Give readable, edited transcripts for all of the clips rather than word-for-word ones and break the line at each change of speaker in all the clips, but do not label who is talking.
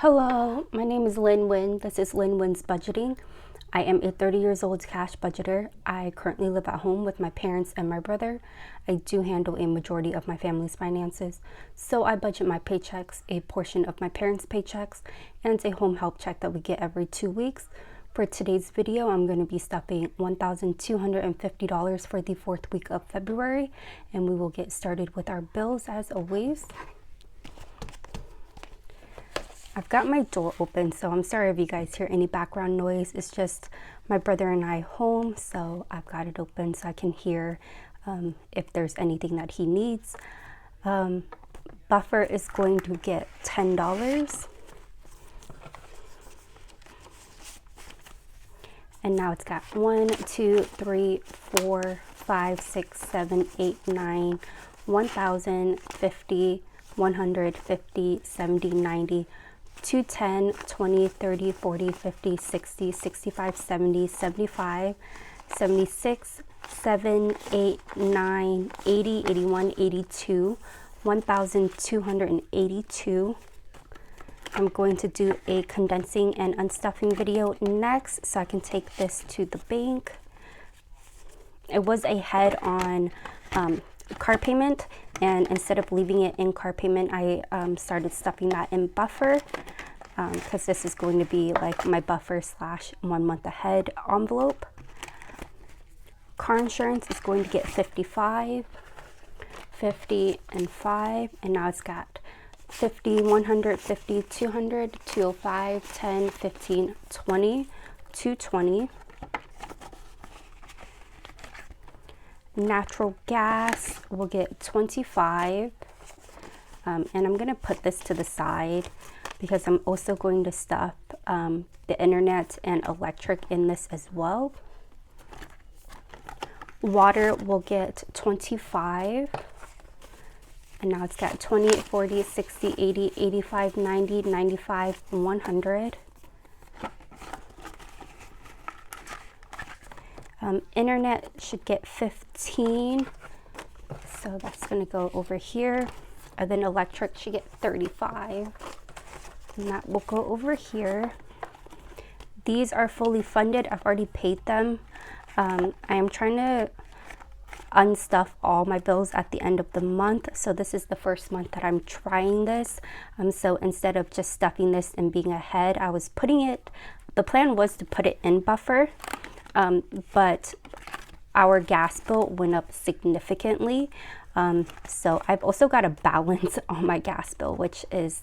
Hello, my name is Lynn Wynn. This is Lynn Wynn's Budgeting. I am a 30 years old cash budgeter. I currently live at home with my parents and my brother. I do handle a majority of my family's finances, so I budget my paychecks, a portion of my parents' paychecks, and a home help check that we get every 2 weeks. For today's video, I'm going to be stuffing $1,250 for the 4th week of February, and we will get started with our bills as always. I've got my door open, so I'm sorry if you guys hear any background noise. It's just my brother and I home, so I've got it open so I can hear if there's anything that he needs. Buffer is going to get $10. And now it's got 1, 2, 3, 4, 5, 6, 7, 8, 9, 1,000, 50, 150, 70, 90, 210, 20, 30, 40, 50, 60, 65, 70, 75, 76, 7, 8, 9, 80, 81, 82, 1,282. I'm going to do a condensing and unstuffing video next so I can take this to the bank. It was a head on car payment, and instead of leaving it in car payment, I started stuffing that in buffer because this is going to be like my buffer / 1 month ahead envelope. Car insurance is going to get 55, 50, and 5, and now it's got 50, 150, 200, 205, 10, 15, 20, 220. Natural gas will get 25, and I'm going to put this to the side because I'm also going to stuff the internet and electric in this as well. Water will get 25, and now it's got 20, 40, 60, 80, 85, 90, 95, 100. Internet should get 15, so that's going to go over here. And then electric should get 35, and that will go over here. These are fully funded. I've already paid them. I am trying to unstuff all my bills at the end of the month, so this is the first month that I'm trying this. So instead of just stuffing this and being ahead, I was putting it, the plan was to put it in buffer. But our gas bill went up significantly. So I've also got a balance on my gas bill, which is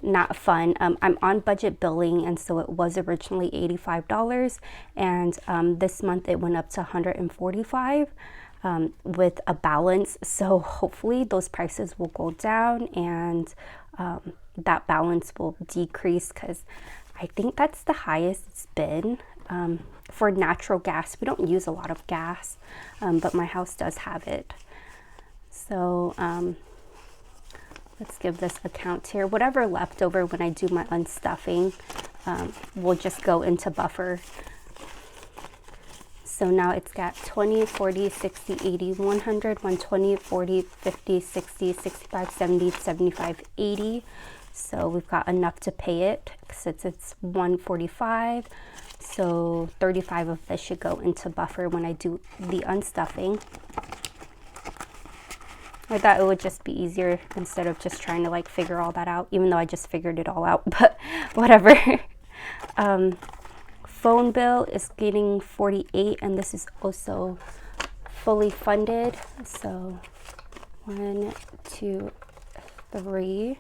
not fun. I'm on budget billing, and so it was originally $85, and this month it went up to $145 with a balance. So hopefully those prices will go down and that balance will decrease, because I think that's the highest it's been. For natural gas, we don't use a lot of gas, but my house does have it. So let's give this a count here. Whatever left over when I do my unstuffing will just go into buffer. So now it's got 20, 40, 60, 80, 100, 120, 40, 50, 60, 65, 70, 75, 80. So we've got enough to pay it since it's 145. So 35 of this should go into buffer when I do the unstuffing. I thought it would just be easier instead of just trying to like figure all that out, even though I just figured it all out, but whatever. Phone bill is getting 48, and this is also fully funded. So 1, 2, 3,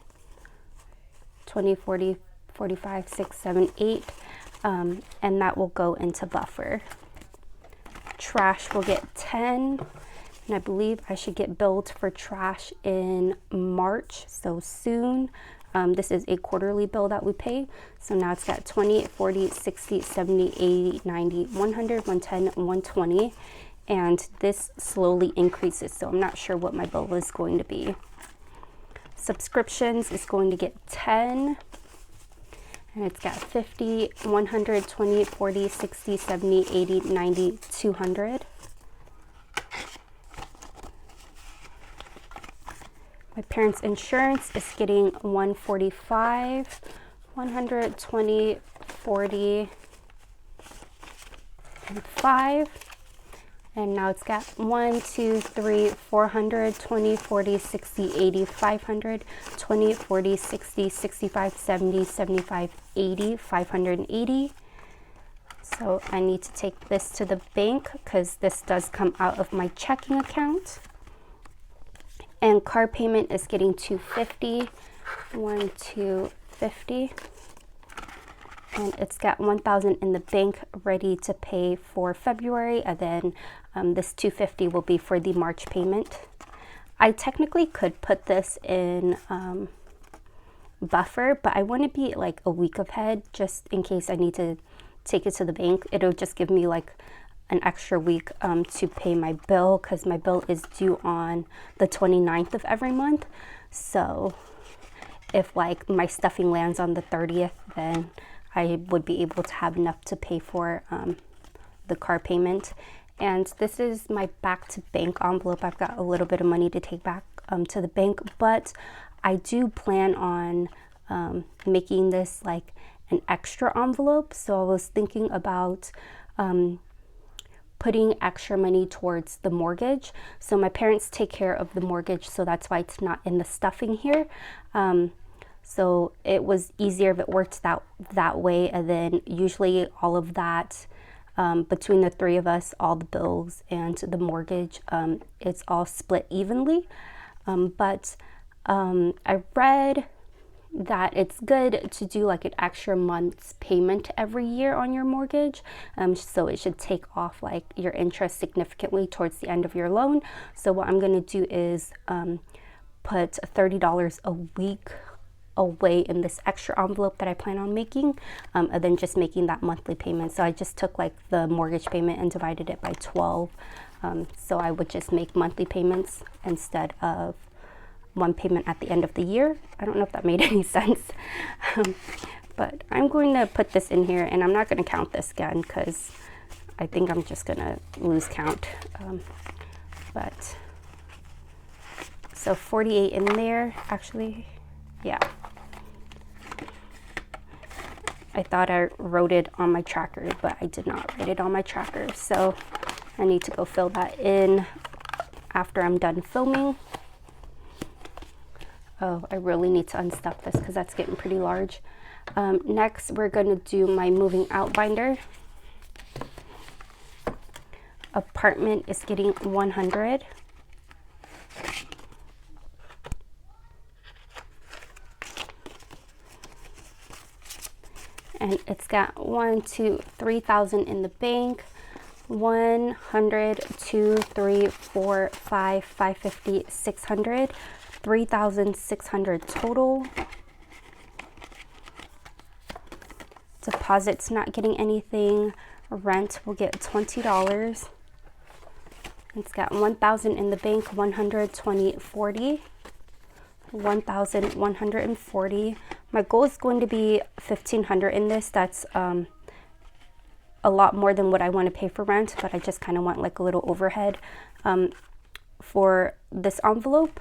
20, 40, 45, 6, 7, 8. And that will go into buffer. Trash will get 10, and I believe I should get billed for trash in March, so soon. This is a quarterly bill that we pay. So now it's got 20, 40, 60, 70, 80, 90, 100, 110, 120, and this slowly increases, so I'm not sure what my bill is going to be. Subscriptions is going to get 10. And it's got 50, 100, 20, 40, 60, 70, 80, 90, 200. My parents' insurance is getting $145. 120, 40, and 5. And now it's got 1, 2, 3, 400, 20, 40, 60, 80, 500, 20, 40, 60, 65, 70, 75, 80, 580. So I need to take this to the bank because this does come out of my checking account. And car payment is getting $250, 250. And it's got $1,000 in the bank ready to pay for February, and then this $250 will be for the March payment. I technically could put this in buffer, but I want to be like a week ahead just in case I need to take it to the bank. It'll just give me like an extra week to pay my bill, because my bill is due on the 29th of every month. So if like my stuffing lands on the 30th, then I would be able to have enough to pay for the car payment. And this is my back to bank envelope. I've got a little bit of money to take back to the bank, but I do plan on making this like an extra envelope. So I was thinking about putting extra money towards the mortgage. So my parents take care of the mortgage, so that's why it's not in the stuffing here. So it was easier if it worked that way, and then usually all of that between the three of us, all the bills and the mortgage, it's all split evenly. But I read that it's good to do like an extra month's payment every year on your mortgage. So it should take off like your interest significantly towards the end of your loan. So what I'm going to do is put $30 a week away in this extra envelope that I plan on making, and then just making that monthly payment. So I just took like the mortgage payment and divided it by 12. So I would just make monthly payments instead of one payment at the end of the year. I don't know if that made any sense. But I'm going to put this in here, and I'm not going to count this again because I think I'm just going to lose count. But so 48 in there, actually. Yeah. I thought I wrote it on my tracker, but I did not write it on my tracker. So I need to go fill that in after I'm done filming. Oh, I really need to unstuff this because that's getting pretty large. Next, we're going to do my moving out binder. Apartment is getting 100. And it's got 1, 2, 3,000 in the bank. 100, 2, 3, 4, 5, 550, 600, 3,600 total. Deposit's not getting anything. Rent will get $20. It's got 1,000 in the bank. 100, 20, 40. 1,140. My goal is going to be 1,500 in this. That's a lot more than what I want to pay for rent, but I just kind of want like a little overhead for this envelope.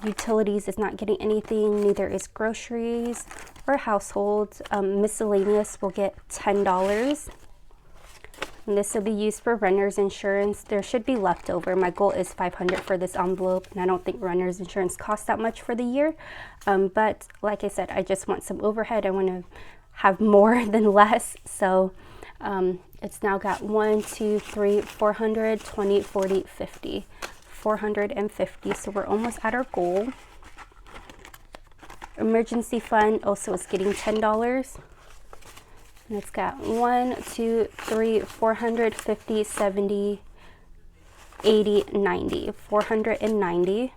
Utilities is not getting anything, neither is groceries or households. Miscellaneous will get $10. And this will be used for renter's insurance. There should be leftover. My goal is 500 for this envelope, and I don't think renter's insurance costs that much for the year. But like I said, I just want some overhead. I want to have more than less. So it's now got 1, 2, 3, 400, 20, 40, 50, 450. So we're almost at our goal. Emergency fund also is getting $10. And it's got 1, 2, 3, 450, 70, 80, 90, 490.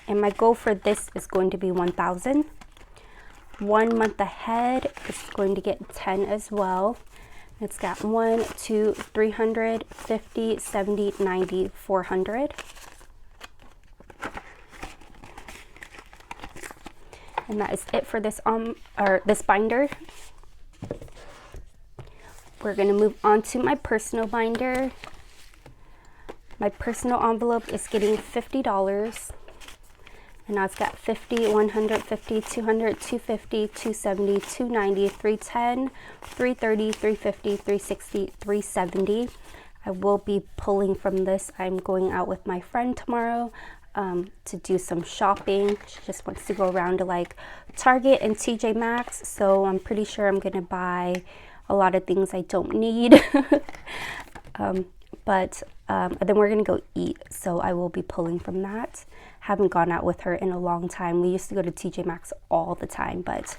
And my goal for this is going to be 1,000. 1 month ahead is going to get 10 as well. It's got 1, 2, 300, 50, 70, 90, 400. And that is it for this this binder. We're going to move on to my personal binder. My personal envelope is getting $50. And now it's got 50, 150, 200, 250, 270, 290, 310, 330, 350, 360, 370. I will be pulling from this. I'm going out with my friend tomorrow to do some shopping. She just wants to go around to like Target and TJ Maxx. So I'm pretty sure I'm going to buy a lot of things I don't need. But then we're going to go eat. So I will be pulling from that. Haven't gone out with her in a long time. We used to go to TJ Maxx all the time, but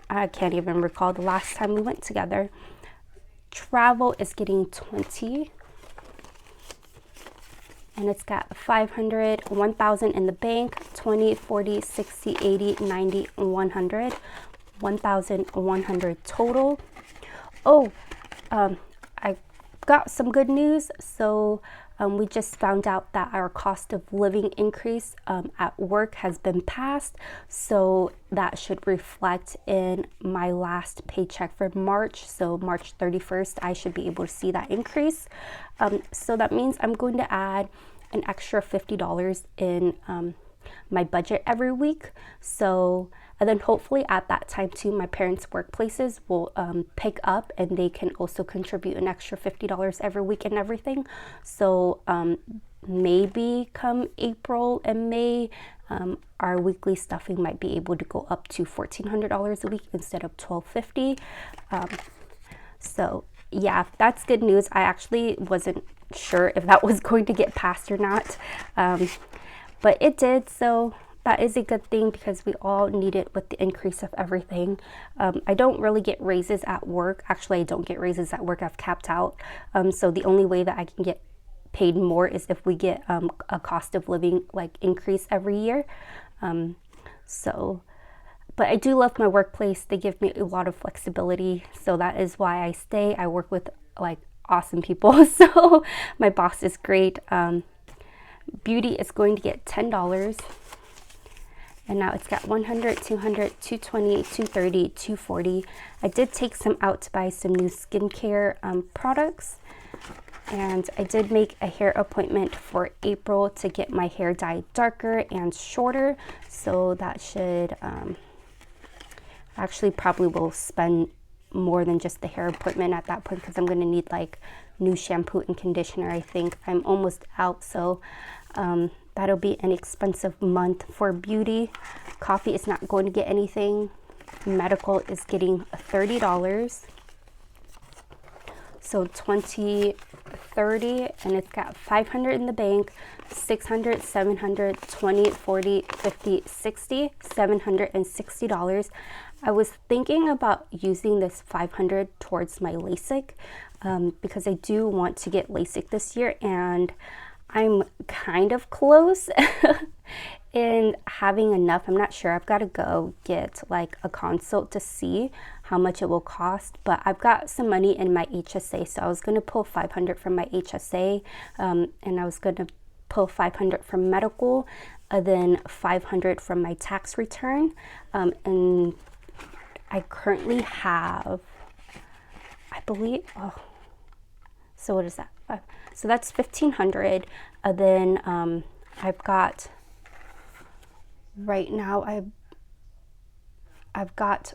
I can't even recall the last time we went together. Travel is getting 20. And it's got 500, 1,000 in the bank, 20, 40, 60, 80, 90, 100, 1,100 total. Oh, I got some good news. So we just found out that our cost of living increase at work has been passed. So that should reflect in my last paycheck for March. So March 31st, I should be able to see that increase. So that means I'm going to add an extra $50 in my budget every week. So, and then hopefully at that time too, my parents' workplaces will pick up and they can also contribute an extra $50 every week and everything. So maybe come April and May, our weekly stuffing might be able to go up to $1,400 a week instead of $1,250. So yeah, that's good news. I actually wasn't sure if that was going to get passed or not, but it did. So that is a good thing because we all need it with the increase of everything. I don't really get raises at work. Actually, I don't get raises at work. I've capped out. So the only way that I can get paid more is if we get a cost of living like increase every year. But I do love my workplace. They give me a lot of flexibility. So that is why I stay. I work with like awesome people. So my boss is great. Beauty is going to get $10. And now it's got 100, 200, 220, 230, 240. I did take some out to buy some new skincare products. And I did make a hair appointment for April to get my hair dyed darker and shorter. So that should... actually probably will spend more than just the hair appointment at that point because I'm going to need like new shampoo and conditioner. I think I'm almost out, so that'll be an expensive month for beauty. Coffee is not going to get anything. Medical is getting $30. So 20, 30, and it's got 500 in the bank, 600, 700, 20, 40, 50, 60, $760. I was thinking about using this 500 towards my LASIK because I do want to get LASIK this year, and I'm kind of close in having enough. I'm not sure. I've got to go get like a consult to see how much it will cost, but I've got some money in my HSA, so I was going to pull 500 from my HSA, and I was going to pull 500 from medical, then 500 from my tax return, and I currently have, I believe, so what is that? So that's 1,500. Then I've got, right now I've got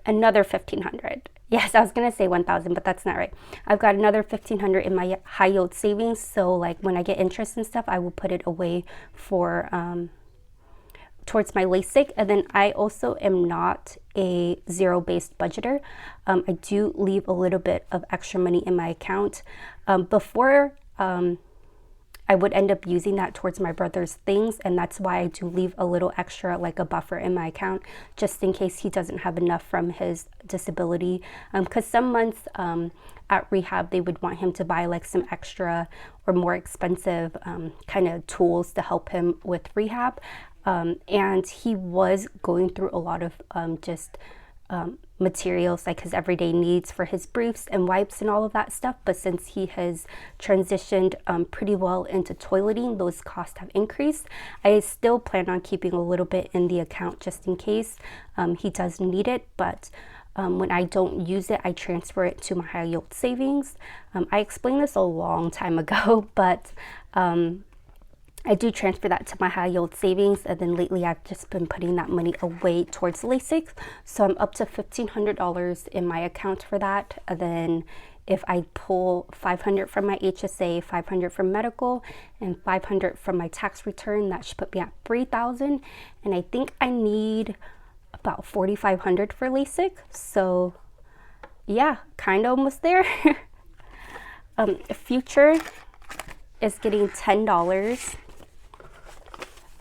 another 1,500. Yes, I was gonna say 1,000, but that's not right. I've got another 1,500 in my high yield savings. So like when I get interest and stuff, I will put it away for towards my LASIK. And then I also am not a zero-based budgeter. I do leave a little bit of extra money in my account. Before I would end up using that towards my brother's things, and that's why I do leave a little extra, like a buffer in my account, just in case he doesn't have enough from his disability. Because some months at rehab, they would want him to buy like some extra or more expensive kind of tools to help him with rehab. And he was going through a lot of materials, like his everyday needs for his briefs and wipes and all of that stuff. But since he has transitioned pretty well into toileting, those costs have increased. I still plan on keeping a little bit in the account just in case he does need it. But when I don't use it, I transfer it to my high yield savings. I explained this a long time ago, but I do transfer that to my high yield savings, and then lately I've just been putting that money away towards LASIK. So I'm up to $1,500 in my account for that. And then if I pull 500 from my HSA, 500 from medical, and 500 from my tax return, that should put me at 3,000. And I think I need about 4,500 for LASIK. So yeah, kind of almost there. Future is getting $10.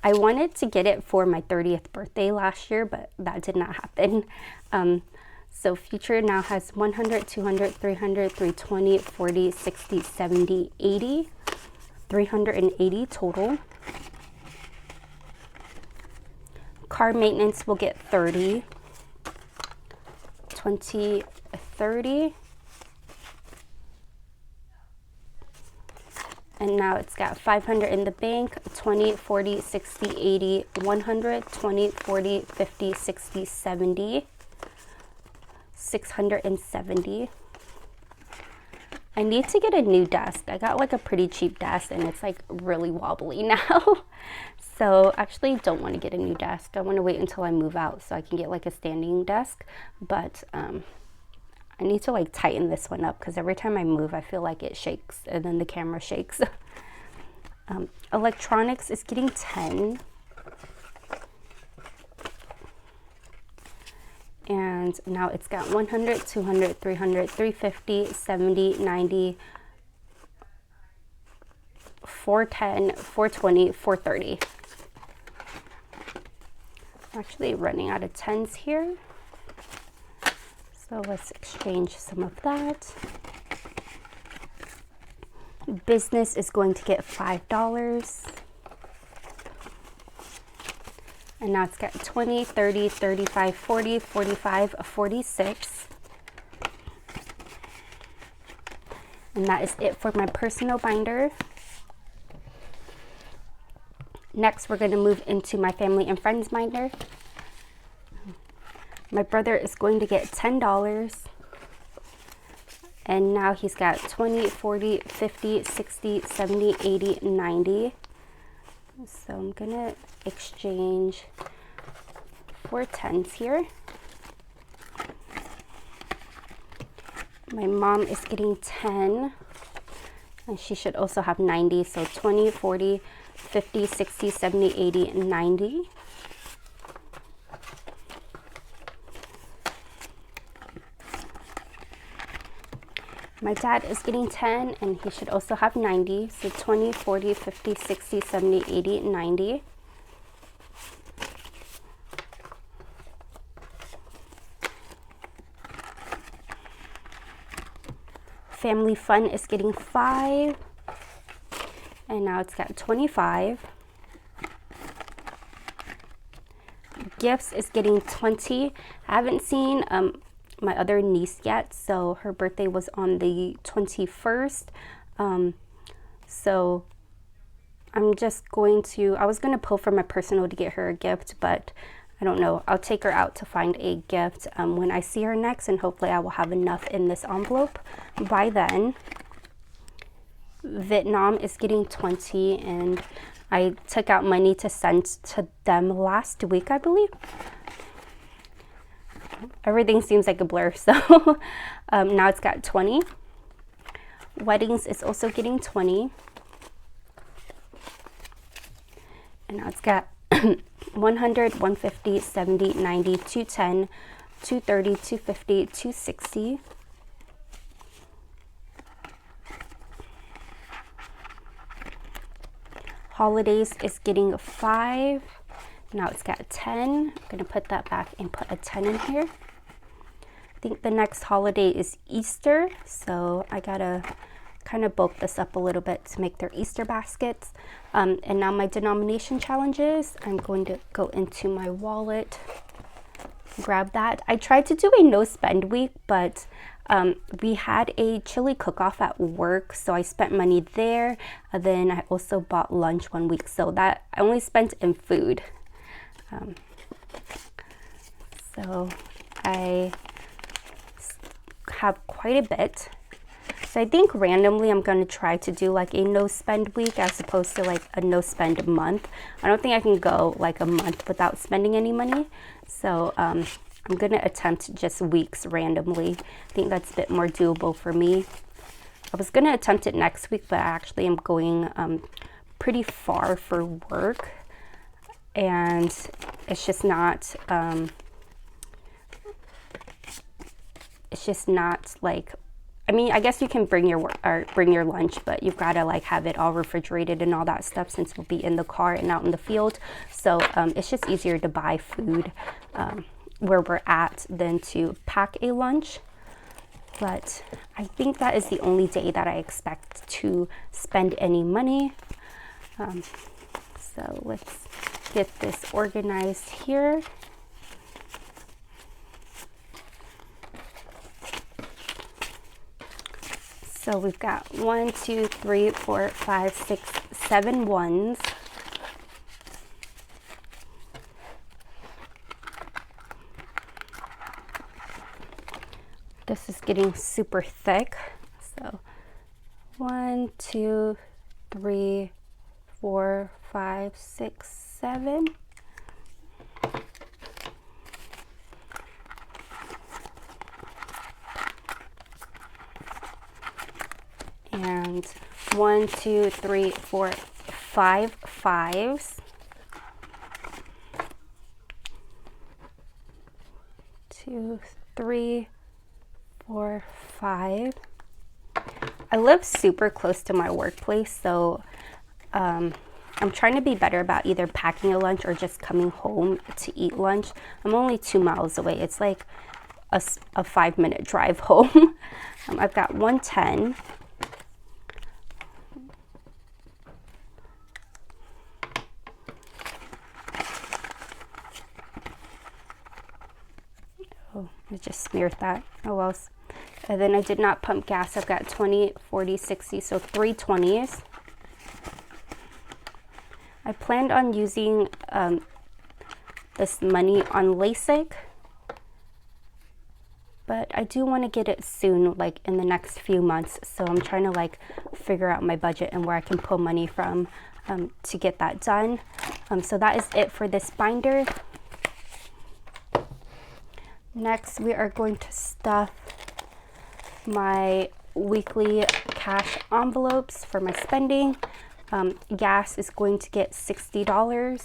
I wanted to get it for my 30th birthday last year, but that did not happen. So Future now has 100, 200, 300, 320, 40, 60, 70, 80, 380 total. Car maintenance will get 30, 20, 30. And now it's got 500 in the bank, 20, 40, 60, 80, 100, 20, 40, 50, 60, 70, 670. I need to get a new desk. I got like a pretty cheap desk and it's like really wobbly now. So actually don't want to get a new desk. I want to wait until I move out so I can get like a standing desk. But I need to like tighten this one up because every time I move I feel like it shakes and then the camera shakes. Electronics is getting 10. And now it's got 100, 200, 300, 350, 70, 90, 410, 420, 430. I'm actually running out of 10s here. So let's exchange some of that. Business is going to get $5. And now it's got 20, 30, 35, 40, 45, 46. And that is it for my personal binder. Next, we're going to move into my family and friends binder. My brother is going to get $10. And now he's got 20, 40, 50, 60, 70, 80, 90. So I'm going to exchange 4 10s here. My mom is getting 10. And she should also have 90. So 20, 40, 50, 60, 70, 80, 90. My dad is getting 10 and he should also have 90. So 20, 40, 50, 60, 70, 80, 90. Family Fun is getting 5. And now it's got 25. Gifts is getting 20. I haven't seen my other niece yet, so her birthday was on the 21st. So I'm just going to, I was going to pull from my personal to get her a gift, but I don't know. I'll take her out to find a gift when I see her next, and hopefully I will have enough in this envelope by then. Vietnam is getting 20, and I took out money to send to them last week, I believe. Everything seems like a blur, so now it's got 20. Weddings is also getting 20. And now it's got 100, 150, 70, 90, 210, 230, 250, 260. Holidays is getting 5. Now it's got 10. I'm going to put that back and put a 10 in here. I think the next holiday is Easter, so I gotta kind of bulk this up a little bit to make their Easter baskets. And now my denomination challenges, I'm going to go into my wallet, grab that. I tried to do a no spend week, but we had a chili cook-off at work, so I spent money there. Then I also bought lunch one week, so that I only spent in food. So I have quite a bit. So I think randomly I'm going to try to do like a no spend week as opposed to like a no spend month. I don't think I can go like a month without spending any money. So I'm going to attempt just weeks randomly. I think that's a bit more doable for me. I was going to attempt it next week, but actually I'm going pretty far for work, and it's just not like, I mean, I guess you can bring your lunch, but you've got to like have it all refrigerated and all that stuff since we'll be in the car and out in the field. So it's just easier to buy food where we're at than to pack a lunch. But I think that is the only day that I expect to spend any money. So let's get this organized here. So we've got 1, 2, 3, 4, 5, 6, 7 ones. This is getting super thick. So 1, 2, 3, 4, 5, 6, 7. And 1, 2, 3, 4, 5 fives. 2, 3, 4, 5. I live super close to my workplace, so I'm trying to be better about either packing a lunch or just coming home to eat lunch. I'm only 2 miles away. It's like a 5-minute drive home. I've got 110. Oh, I just smeared that. Oh well. And then I did not pump gas. I've got 20, 40, 60, so 3 20s. I planned on using this money on LASIK, but I do want to get it soon, like in the next few months. So I'm trying to like figure out my budget and where I can pull money from to get that done. So that is it for this binder. Next, we are going to stuff my weekly cash envelopes for my spending. Gas is going to get $60.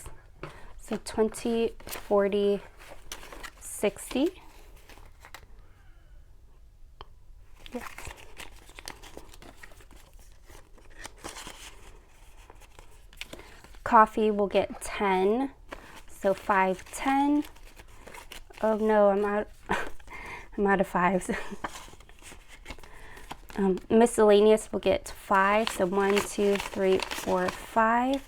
So 20, 40, 60. Yeah. Coffee will get 10. So 5, 10. Oh no, I'm out of fives. Miscellaneous will get 5, so 1, 2, 3, 4, 5.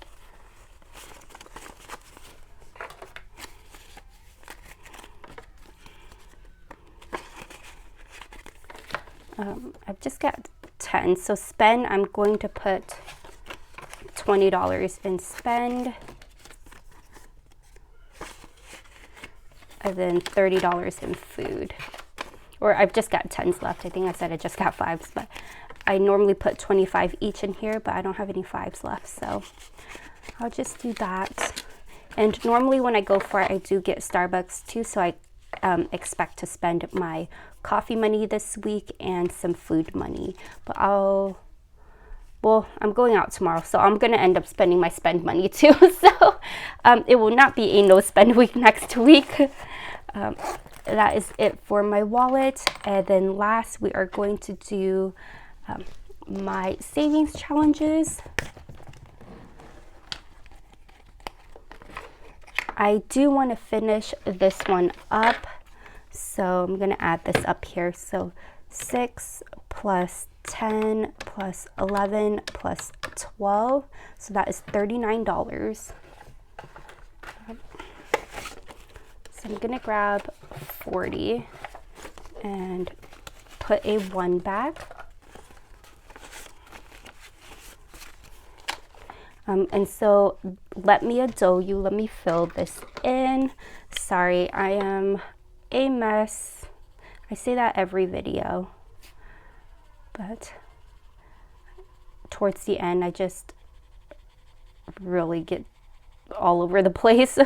I've just got 10, so spend, I'm going to put $20 in spend, and then $30 in food. Or I've just got 10s left. I think I said I just got 5s, but I normally put 25 each in here, but I don't have any 5s left, so I'll just do that. And normally when I go for it, I do get Starbucks too, so I expect to spend my coffee money this week and some food money. But well, I'm going out tomorrow, so I'm going to end up spending my spend money too. So it will not be a no spend week next week. That is it for my wallet. And then last, we are going to do my savings challenges. I do want to finish this one up, so I'm going to add this up here. So 6 plus 10 plus 11 plus 12, so that is $39. So I'm gonna grab 40 and put a 1 back. And so let me adore you, let me fill this in. Sorry, I am a mess. I say that every video, but towards the end, I just really get all over the place.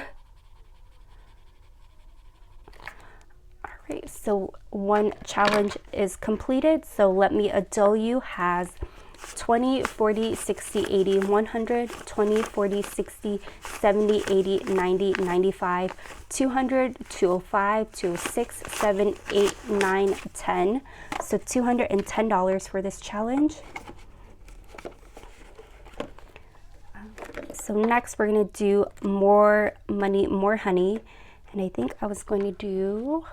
Alright, so one challenge is completed. So Let Me Adole You has 20, 40, 60, 80, 100, 20, 40, 60, 70, 80, 90, 95, 200, 205, 206, 7, 8, 9, 10. So $210 for this challenge. So next we're going to do More Money, More Honey. And I think I was going to do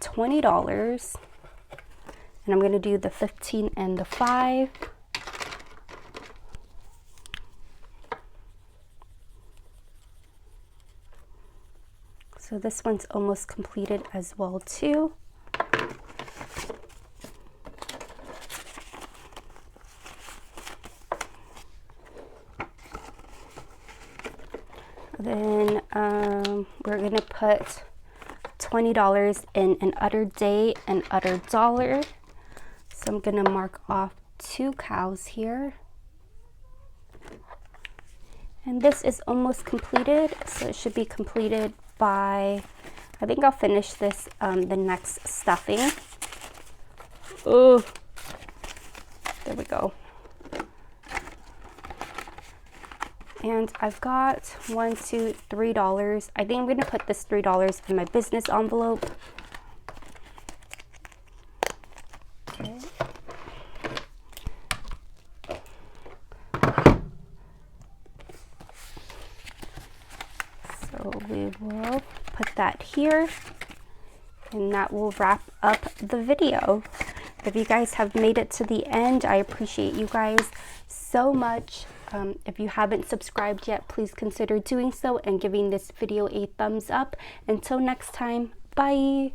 $20. And I'm going to do the 15 and the 5. So this one's almost completed as well too. Then we're going to put $20 in An Utter Day, An Utter Dollar. So I'm going to mark off 2 cows here. And this is almost completed, so it should be completed by, I think I'll finish this the next stuffing. Oh, there we go. And I've got $1, $2, $3. I think I'm going to put this $3 in my business envelope. Okay. So we will put that here, and that will wrap up the video. If you guys have made it to the end, I appreciate you guys so much. If you haven't subscribed yet, please consider doing so and giving this video a thumbs up. Until next time, bye.